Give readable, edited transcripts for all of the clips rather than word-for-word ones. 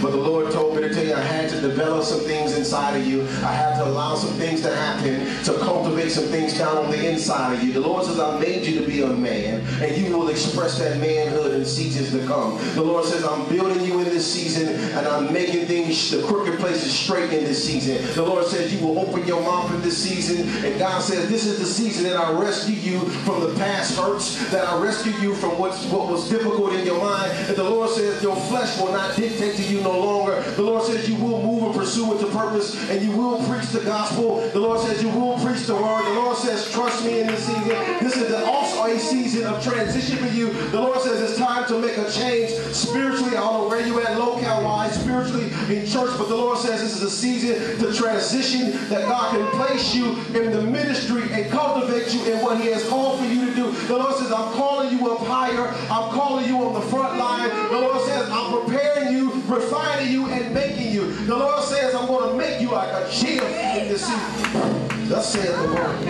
But the Lord told me to tell you I had to develop some things inside of you. I had to allow some things to happen, to cultivate some things down on the inside of you. The Lord says, I made you to be a man, and you will express that manhood in seasons to come. The Lord says, I'm building you in this season, and I'm making things, the crooked places straight in this season. The Lord says, you will open your mouth in this season, and God says, this is the season that I rescue you from the past hurts, that I rescue you from what was difficult in your mind. And the Lord says, your flesh will not dictate to you no longer. The Lord says, you will move and pursue into purpose, and you will preach the gospel. The Lord says, you will preach the word. The Lord says, trust me in this season. This is also a season of transition for you. The Lord says, it's time to make a change spiritually. I don't know where you at locale-wise, spiritually in church, but the Lord says this is a season to transition, that God can place you in the ministry and cultivate you in what He has called for you to do. The Lord says, I'm calling you up higher. I'm calling you on the front line. The Lord says, I'm preparing you, refining you, and making you. The Lord says, I'm going to make you like a shield in this season. Thus saith the Lord.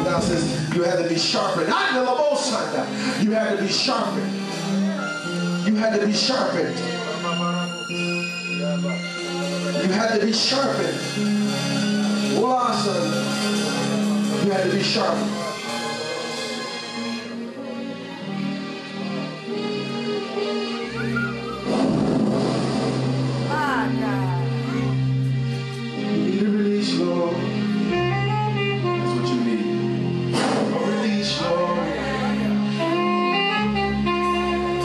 God says, you had to be sharpened. You had to be sharpened. You had to be sharpened. You had to be sharpened. Voila, son. You had to be sharpened. You need a release, Lord. That's what you need. A release, Lord.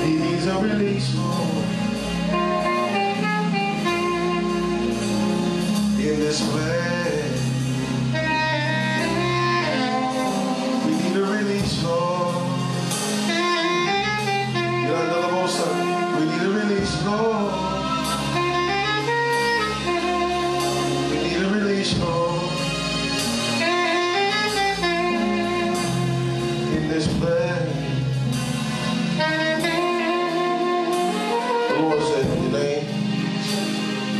He needs a release, Lord. In this place, we need a release, Lord. You know another more song? We need a release, Lord. We need a release, Lord. In this place. The Lord said, your name?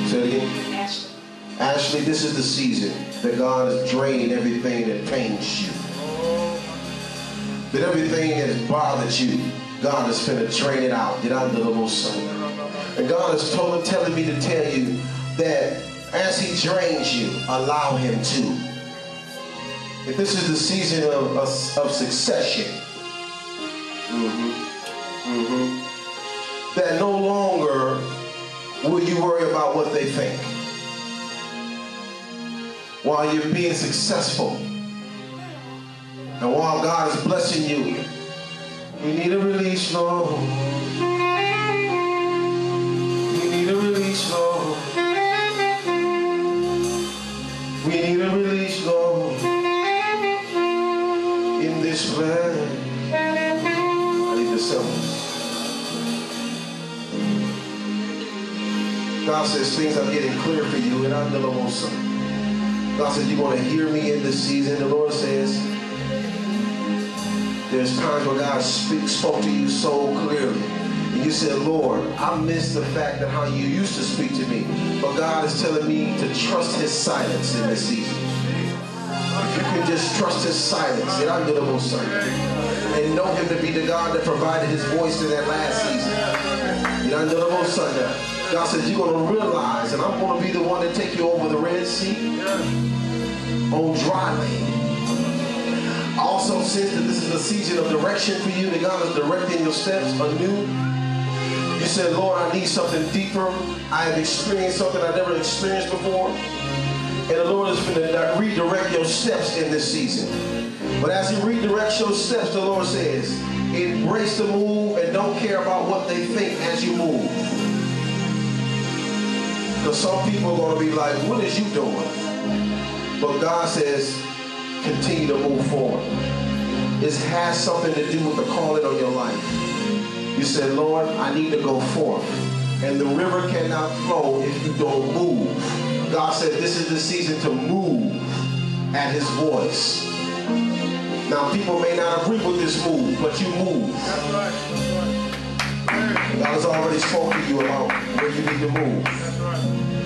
Say it again. Ashley, this is the season that God is draining everything that pains you. That everything that has bothered you, God is finna drain it out. Get out of the little sun. And God is telling me to tell you that as He drains you, allow Him to. That this is the season of succession. That no longer will you worry about what they think. While you're being successful, and while God is blessing you, we need a release, Lord. We need a release, Lord. We need a release, Lord. In this place, I need the symbols. God says things are getting clear for you, and I'm the most. God says, you're going to hear me in this season. The Lord says, there's times where God spoke to you so clearly. And you said, Lord, I miss the fact that how you used to speak to me. But God is telling me to trust His silence in this season. If you can just trust His silence, and I'm the most and know Him to be the God that provided His voice in that last season. And I'm the most God says, you're going to realize, and I'm going to be the one to take you over the Red Sea on dry land. I also sense that this is a season of direction for you, that God is directing your steps anew. You said, Lord, I need something deeper. I have experienced something I never experienced before. And the Lord is going to redirect your steps in this season. But as He redirects your steps, the Lord says, embrace the move and don't care about what they think as you move. Because some people are going to be like, what is you doing? But God says, continue to move forward. It has something to do with the calling on your life. You said, Lord, I need to go forth. And the river cannot flow if you don't move. God said, this is the season to move at His voice. Now, people may not agree with this move, but you move. That's right. God has already spoken to you about where you need to move.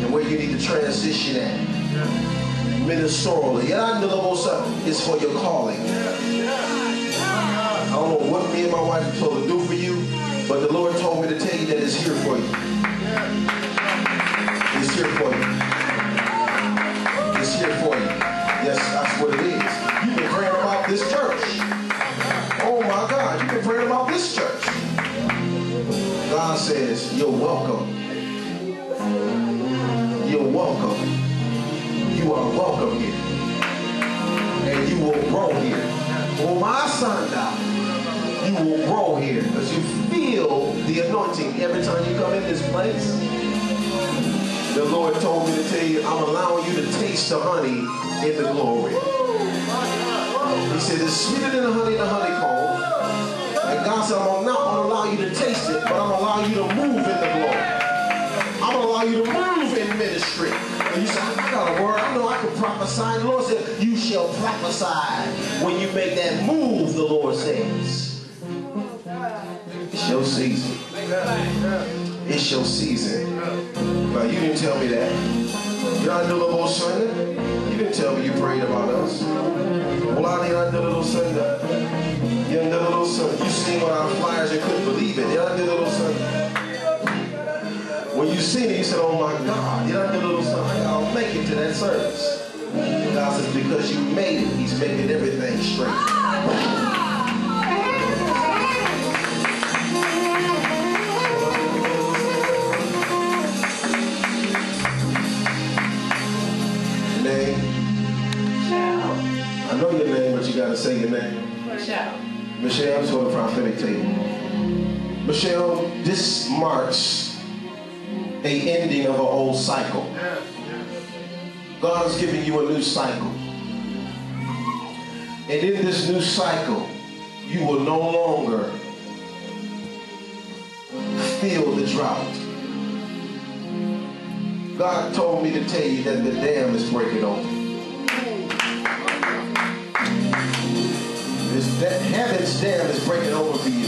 And where you need to transition at. Ministerially. It's for your calling. I don't know what me and my wife are supposed to do for you, Lord told me to tell you that it's here for you. It's here for you. It's here for you. Yes, that's what it is. You've been praying about this church. Oh my God, you've been praying about this church. God says, you're welcome. You're welcome. You are welcome here. And you will grow here. Oh my son, now, you will grow here because you feel the anointing every time you come in this place. The Lord told me to tell you, I'm allowing you to taste the honey in the glory. He said, it's sweeter than the honey in the honeycomb. And God said, I'm not going to allow you to taste it, but I'm going to allow you to move in the glory. I'm going to allow you to move in ministry. And you say, I got a word. I know I can prophesy. And the Lord said, you shall prophesy when you make that move, the Lord says. It's your season. It's your season. Now, you didn't tell me that. You know, I do a little Sunday. You didn't tell me you prayed about us. Well, I did. I did a little Sunday. You did a little Sunday. You seen one of our flyers and couldn't believe it. Yeah, I did a little Sunday. When you seen it, you said, oh my God. Yeah, I did a little Sunday. I'll make it to that service. God says, because you made it, He's making everything straight. Name? I know your name, but you got to say your name. Michelle. Michelle, that's what the prophetic table. Michelle, this marks a ending of an old cycle. God is giving you a new cycle. And in this new cycle, you will no longer feel the drought. God told me to tell you that the dam is breaking open. Heaven's dam is breaking open for you.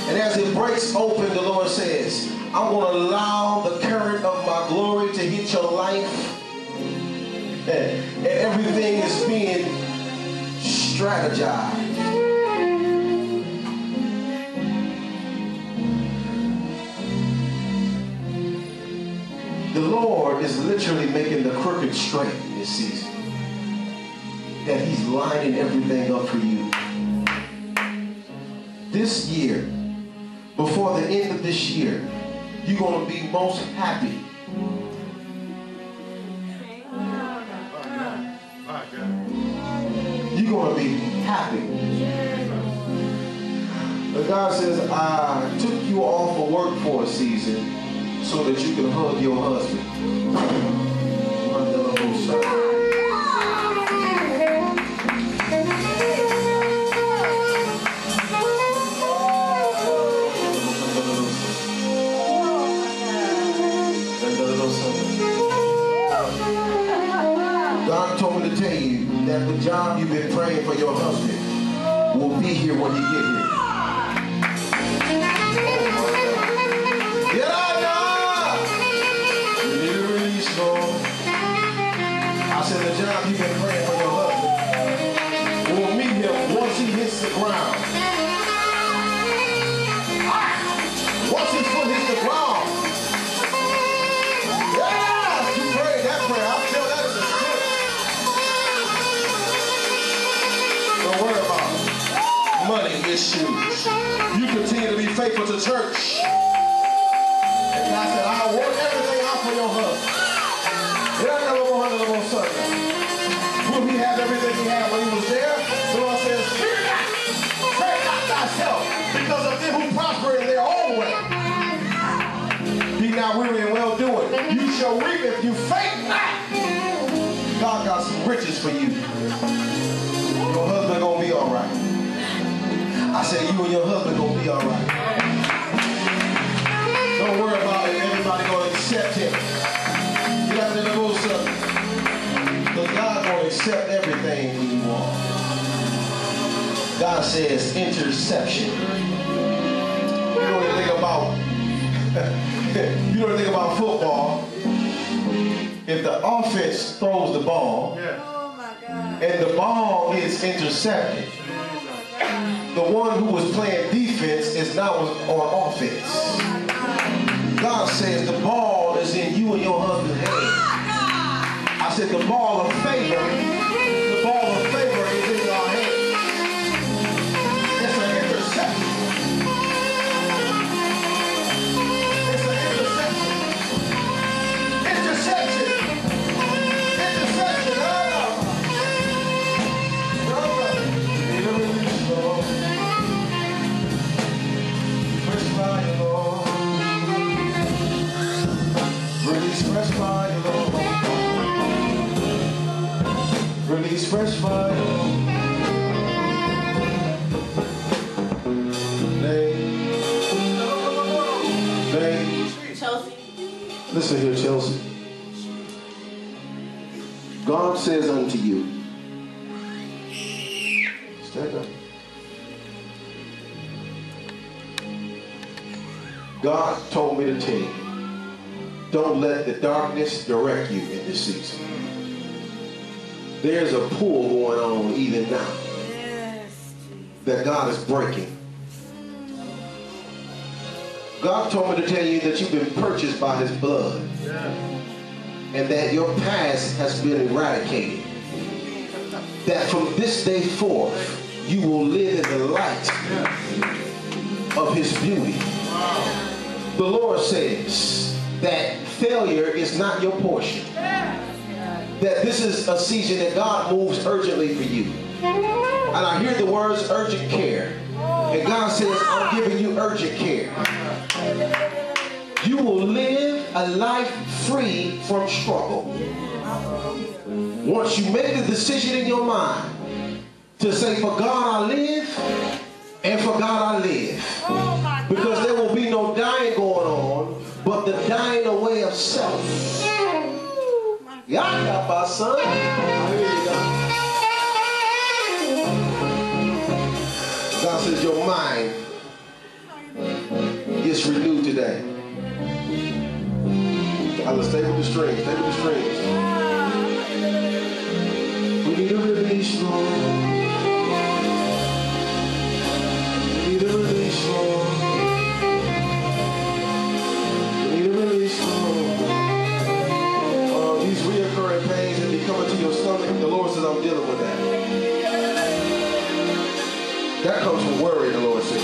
And as it breaks open, the Lord says, I'm going to allow the current of my glory to hit your life. And everything is being strategized. The Lord is literally making the crooked straight in this season. That He's lining everything up for you. This year, before the end of this year, you're going to be most happy. You're going to be happy. But God says, I took you off of work for a season so that you can hug your husband. God told me to tell you that the job you've been praying for your husband will be here when you get here. Get out now! You need to release, Lord. I said the job you've been praying for your husband will meet him once he hits the ground. Once his foot hits the ground. Yes, you prayed that prayer. I'll tell that in the spirit. Don't worry about money issues. You continue to be faithful to church. And God said, I work everything out for your husband. Will he have everything he had when he was there? The Lord says, fear not, fret not thyself, because of them who prosper in their own way. Be not weary and well doing. You shall reap if you faint not. God got some riches for you. Your husband gonna be all right. I said you and your husband gonna be all right. Don't worry about it. Everybody gonna accept him. You have to know something. Because God gonna accept everything when you want. God says interception. You know anything about you know anything about football? If the offense throws the ball, and the ball is intercepted, the one who was playing defense defense is now on offense. God says the ball is in you and your husband's hand. I said the ball of favor is in your hand. It's an interception. It's an interception. Interception. Interception. Fresh fire, Lord. Release fresh fire, Lord. Release fresh fire, Lord. Chelsea. Listen here, Chelsea. God says unto you, stand up. God told me to tell you, don't let the darkness direct you in this season. There's a pull going on even now that God is breaking. God told me to tell you that you've been purchased by his blood and that your past has been eradicated. That from this day forth, you will live in the light of his beauty. The Lord says that failure is not your portion. That this is a season that God moves urgently for you. And I hear the words urgent care. And God says, I'm giving you urgent care. You will live a life free from struggle. Once you make the decision in your mind to say, for God I live, and for God I live. Because there will be no dying going on, but the dying away of self. Y'all got my son. I hear you, God. God says your mind is renewed today. I'll stay with the strings. Stay with the strings. We need a release, Lord. We need a release, Lord. We need a release, Lord. These reoccurring pains that be coming to your stomach, the Lord says, I'm dealing with that. That comes from worry, the Lord says.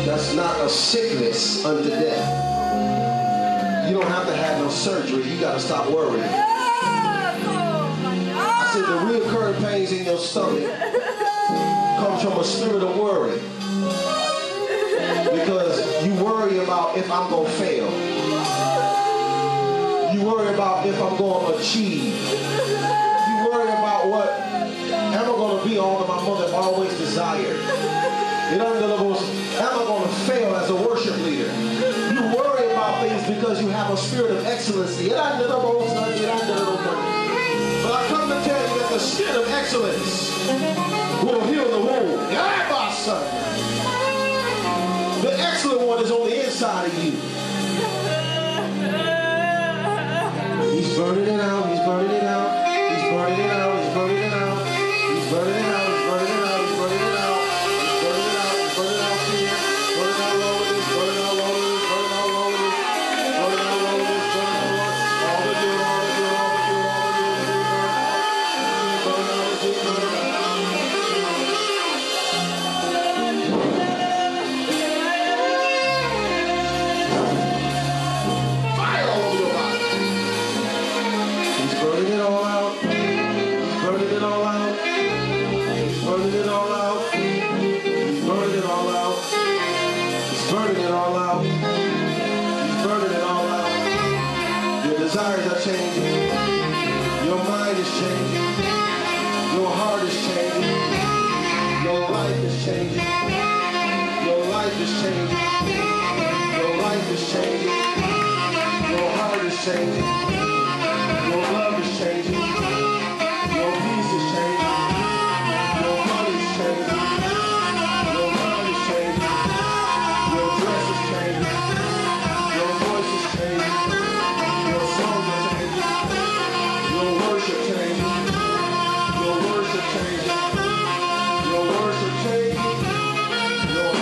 That's not a sickness unto death. You don't have to have no surgery. You got to stop worrying. I said the reoccurring pains in your stomach comes from a spirit of worry. Because you worry about if I'm going to fail. You worry about if I'm going to achieve. You worry about what am I going to be all that my mother always desired. Am I going to fail as a worship leader? You worry about things because you have a spirit of excellency. But I come to tell you that the spirit of excellence will heal the wound. The excellent one is on the inside of you. He's burning it out. He's burning it out. He's burning it out. He's burning it out. He's burning it out. He's burning it out. He's burning it out. Desires are changing. Your mind is changing. Your heart is changing. Your life is changing. Your life is changing. Your life is changing. Your heart is changing. Your love is changing. Your peace is changing. Your heart is changing. Your mind is changing. Your dress is changing. Your voice is changing. Your songs are changing. Your worship changing. Your worship changing. Your worship changing. Your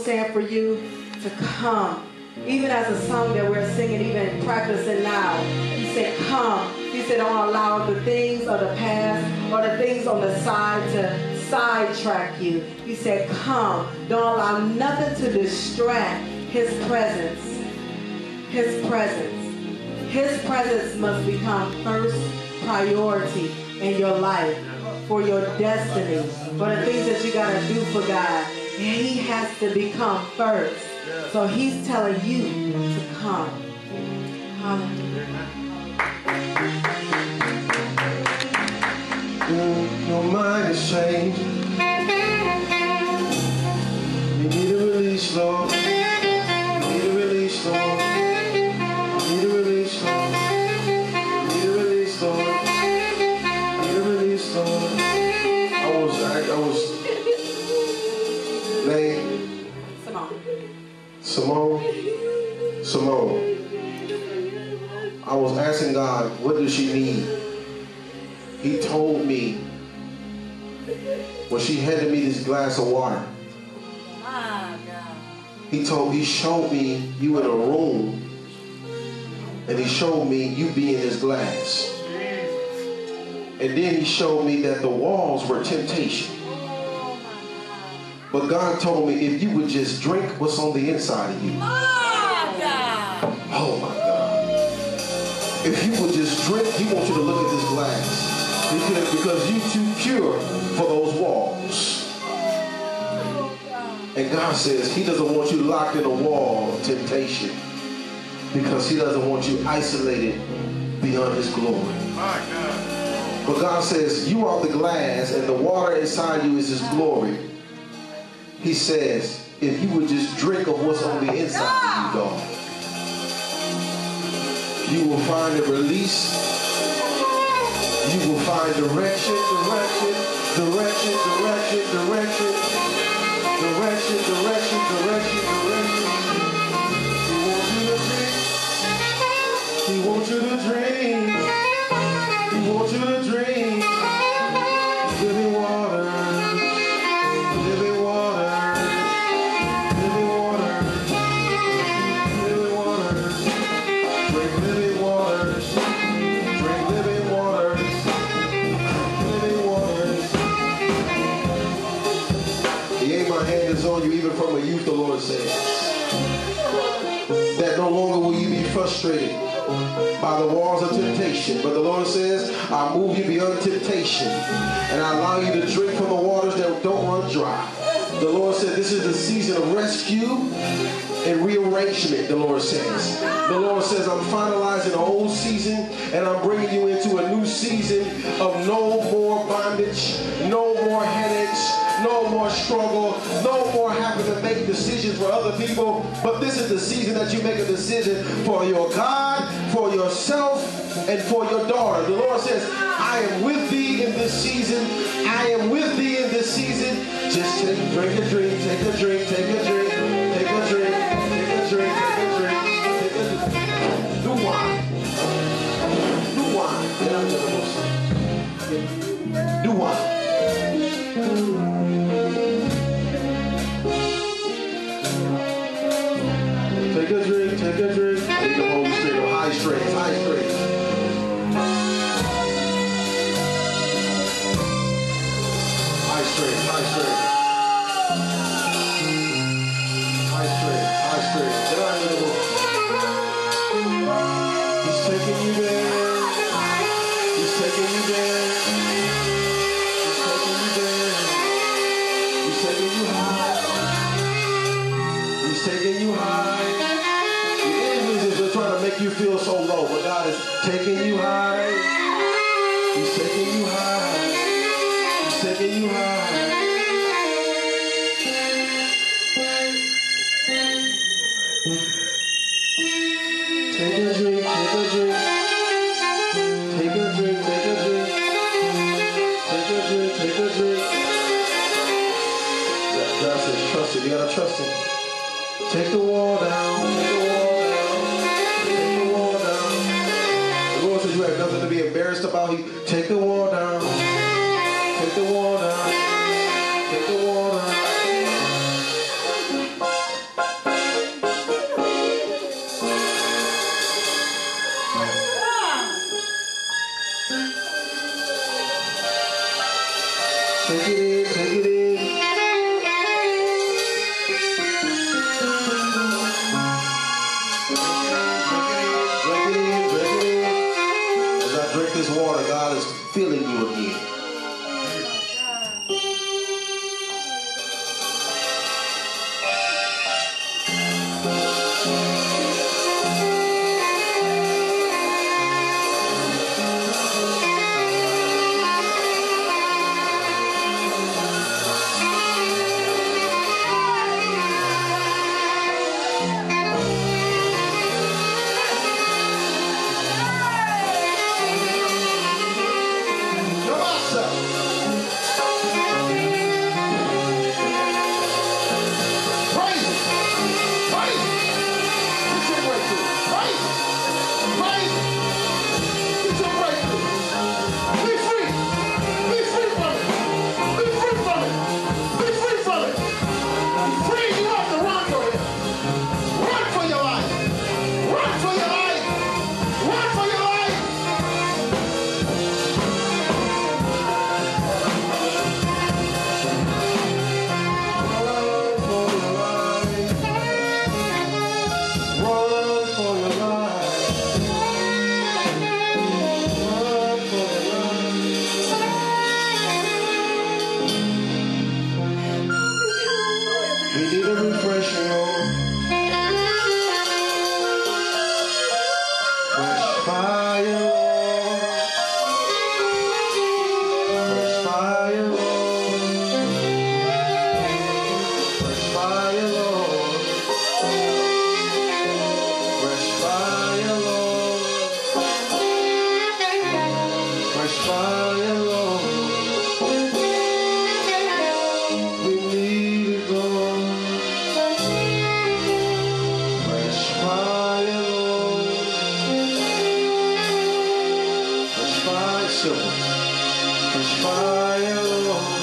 saying for you to come. Even as a song that we're singing, even practicing now, he said, come. He said, don't allow the things of the past or the things on the side to sidetrack you. He said, come. Don't allow nothing to distract his presence. His presence. His presence must become first priority in your life, for your destiny, for the things that you got to do for God. And he has to become first. So he's telling you to come. Hallelujah. Your mind is changed. You need a release, Lord. You need a release, Lord. You need a release, Lord. You need a release, Lord. You need a release, Lord. I was named Simone. I was asking God, what does she need? He told me when she handed me this glass of water. He showed me you in a room, and he showed me you be in this glass. And then he showed me that the walls were temptation. But God told me if you would just drink what's on the inside of you. Oh my God. If you would just drink, he wants you to look at this glass. Because you're too pure for those walls. And God says he doesn't want you locked in a wall of temptation, because he doesn't want you isolated beyond his glory. But God says you are the glass and the water inside you is his glory. He says if you would just drink of what's on the inside of you, God, you will find a release. You will find direction. He wants you to drink. He wants you to drink. Living water. Living water. Living water. Living water. Drink living water. Drink living water. Living water. Yea, my hand is on you even from a youth, the Lord says. That no longer will you be frustrated by the walls of temptation, but the Lord says, I move you beyond temptation and I allow you to drink from the waters that don't run dry. The Lord said this is the season of rescue and rearrangement, the Lord says. The Lord says, I'm finalizing an old season and I'm bringing you into a new season of no more bondage, no more headaches, no more struggle, no more having to make decisions for other people, but this is the season that you make a decision for your God, for yourself, and for your daughter. The Lord says, I am with thee in this season. I am with thee in this season. Just drink a drink, take a drink, take a drink, take a drink, take a drink, take a drink, take a drink. New wine. New wine. Get out of the New wine. Take a drink, take a drink. Take the Holy Spirit of high strength, high strength. High strength, high strength. High strength, high strength. Get out of the room. He's taking you there. He's taking you there. He's taking you there. He's taking you high. He's taking you high. They're trying to make you feel so low, but God is taking you high. He's taking you high. He's taking you high. Take a drink, take a drink. Take a drink, take a drink. Take a drink, take a drink. God says trust him. You gotta trust him. Take the wall down, take the wall down, take the wall down. The Lord says you have nothing to be embarrassed about. Take the wall down, take the wall down, take the wall down. Take it in, take it in. Drink it in, drink it in. As I drink this water, God is filling you again. We need a refreshing, Lord. Fresh fire, Lord. Fresh fire, Lord. Fresh fire, Lord. Fresh fire, Lord. Fresh fire, Lord. We need it, Lord. Fresh fire, Lord. Fresh fire, simple. Fresh fire, Lord.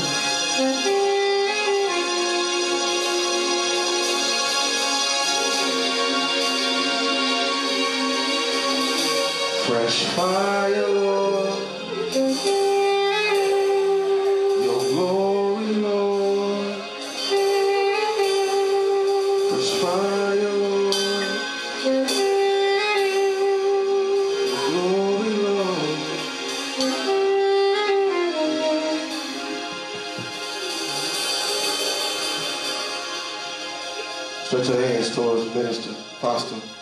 Fresh fire, Lord. Your glory, Lord. Fresh fire, Lord. Your glory, Lord. Stretch your hands towards minister, pastor.